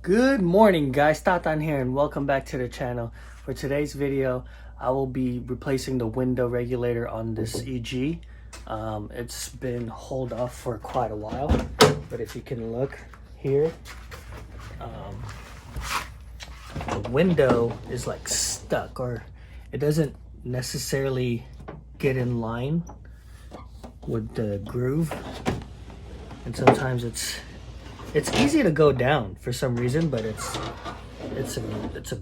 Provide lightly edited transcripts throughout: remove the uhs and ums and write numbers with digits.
Good morning guys, Tahitian here and welcome back to the channel. For today's video, I will be replacing the window regulator on this EG. It's been hauled off for quite a while, but if you can look here, the window is like stuck, or it doesn't necessarily get in line with the groove, and sometimes it's easy to go down for some reason, but it's a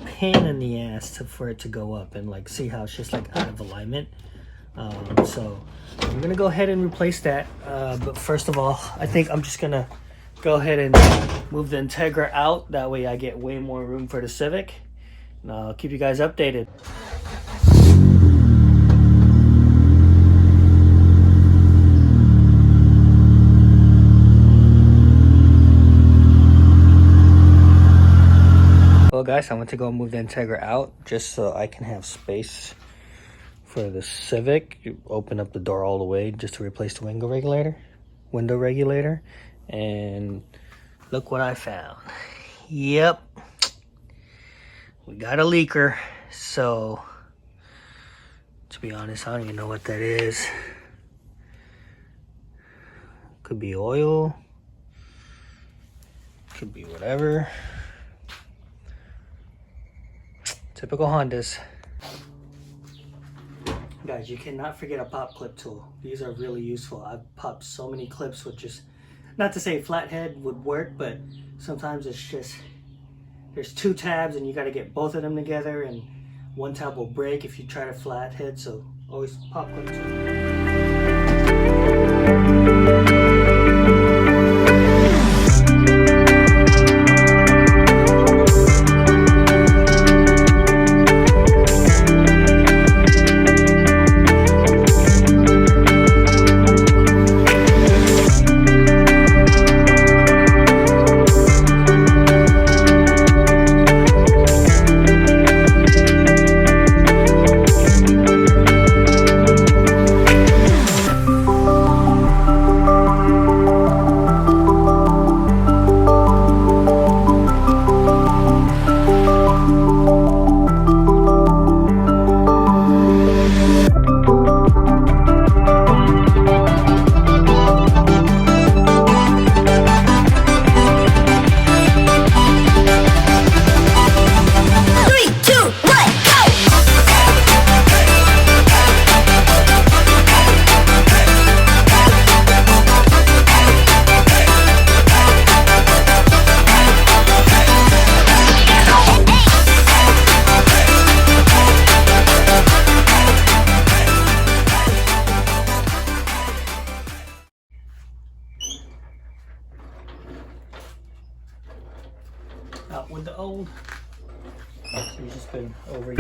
pain in the ass for it to go up, and like see how it's just like out of alignment. So I'm gonna go ahead and replace that, but first of all, I think I'm just gonna go ahead and move the Integra out. That way I get way more room for the Civic, and I'll keep you guys updated. Well guys, I went to go move the Integra out just so I can have space for the Civic. You open up the door all the way just to replace the window regulator, and look what I found. Yep, we got a leaker. So to be honest, I don't even know what that is. Could be oil, could be whatever. Typical Hondas. Guys, you cannot forget a pop clip tool. These are really useful. I've popped so many clips with just, not to say flathead would work, but sometimes it's just, there's two tabs and you got to get both of them together, and one tab will break if you try to flathead, so always pop clip tool. Out with the old. So he's just been over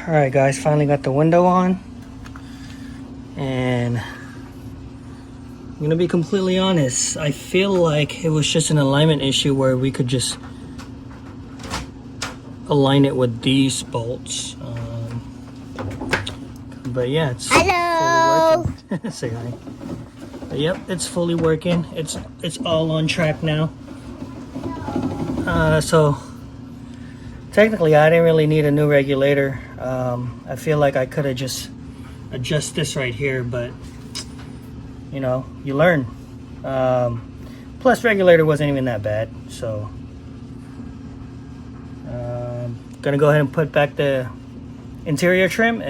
Alright guys, finally got the window on. And I'm gonna be completely honest, I feel like it was just an alignment issue where we could just align it with these bolts. But yeah, it's fully working. Say hi. But yep, it's fully working. It's all on track now. So technically I didn't really need a new regulator. I feel like I could have just adjust this right here, but you know, you learn. Plus regulator wasn't even that bad, so gonna go ahead and put back the interior trim.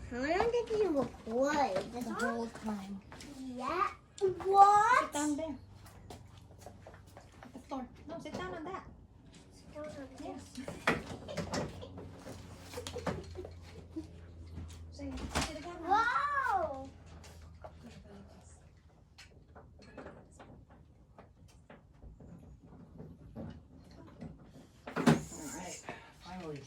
How long did you record? The whole time. Yeah. What? Sit down there. At the floor. No, sit down on that. Yes. Say it to the camera. Wow. Alright, finally.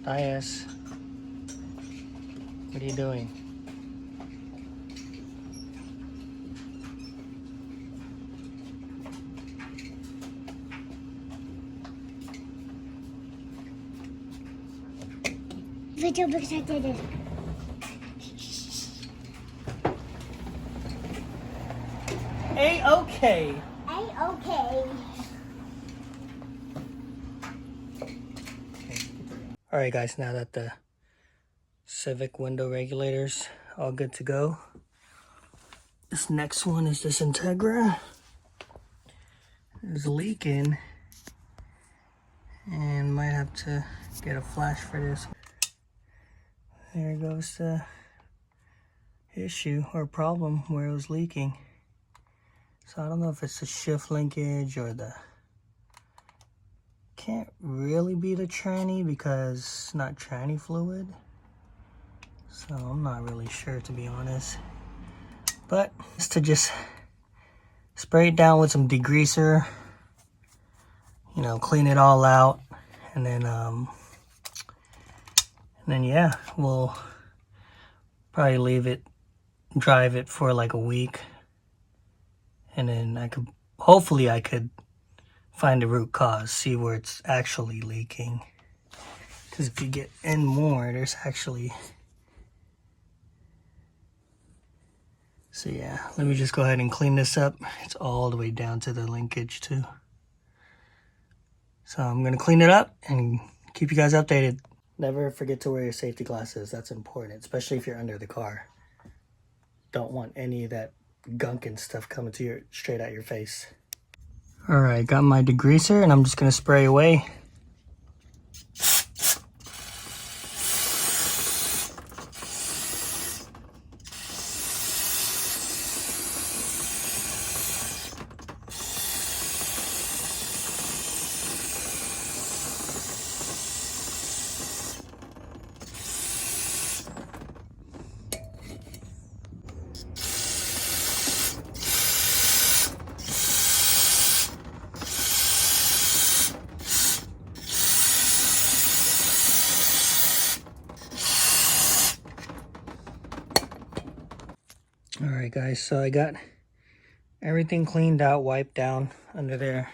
Dias, what are you doing? Video because I did it. A-okay. A-okay. Alright guys, now that the Civic window regulators all good to go, this next one is this Integra. It's leaking and might have to get a flash for this. There goes the issue or problem where it was leaking. So I don't know if it's the shift linkage or the Can't really be the tranny because it's not tranny fluid. So I'm not really sure, to be honest. But just to just spray it down with some degreaser, you know, clean it all out, and then yeah, we'll probably leave it, drive it for like a week, and then hopefully I could find the root cause, see where it's actually leaking. Because if you get in more, there's actually... So yeah, let me just go ahead and clean this up. It's all the way down to the linkage too. So I'm gonna clean it up and keep you guys updated. Never forget to wear your safety glasses. That's important, especially if you're under the car. Don't want any of that gunk and stuff coming to straight at your face. All right, got my degreaser and I'm just gonna spray away. All right, guys, so I got everything cleaned out, wiped down under there.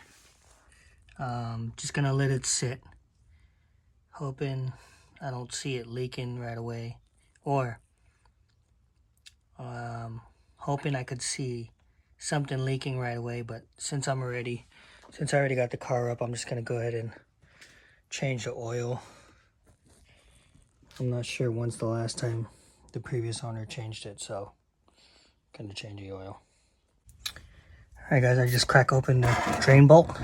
Just gonna let it sit, hoping I don't see it leaking right away, or hoping I could see something leaking right away. But since I already got the car up, I'm just gonna go ahead and change the oil. I'm not sure when's the last time the previous owner changed it, so gonna change the oil. All right, guys, I just crack open the drain bolt.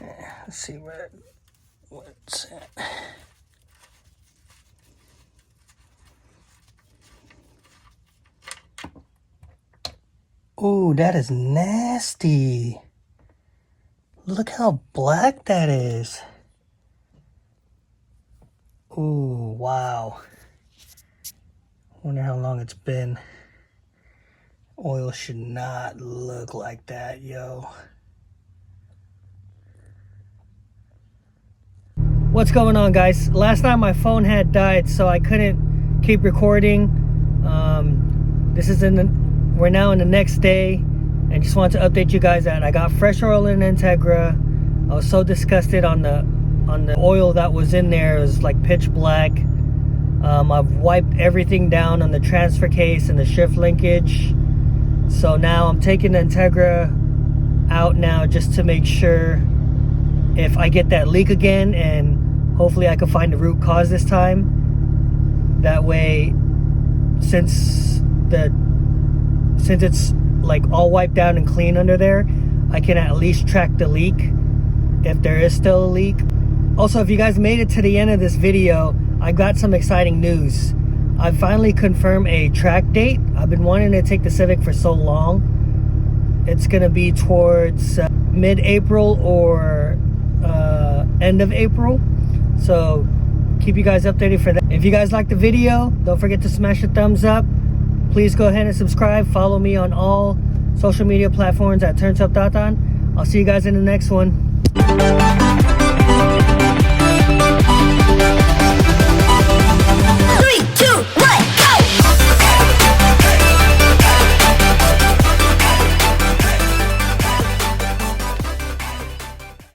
Let's see what's at. Ooh, that is nasty. Look how black that is. Ooh, wow. Wonder how long it's been. Oil should not look like that, yo. What's going on, guys? Last night my phone had died, so I couldn't keep recording. We're now in the next day, and just wanted to update you guys that I got fresh oil in Integra. I was so disgusted on the oil that was in there. It was like pitch black. I've wiped everything down on the transfer case and the shift linkage. So now I'm taking the Integra out now just to make sure if I get that leak again, and hopefully I can find the root cause this time. That way, since it's like all wiped down and clean under there, I can at least track the leak if there is still a leak. Also, if you guys made it to the end of this video, I got some exciting news. I finally confirmed a track date. I've been wanting to take the Civic for so long. It's gonna be towards mid-April or end of April. So keep you guys updated for that. If you guys liked the video, don't forget to smash the thumbs up. Please go ahead and subscribe. Follow me on all social media platforms at TurnTopTatan. I'll see you guys in the next one.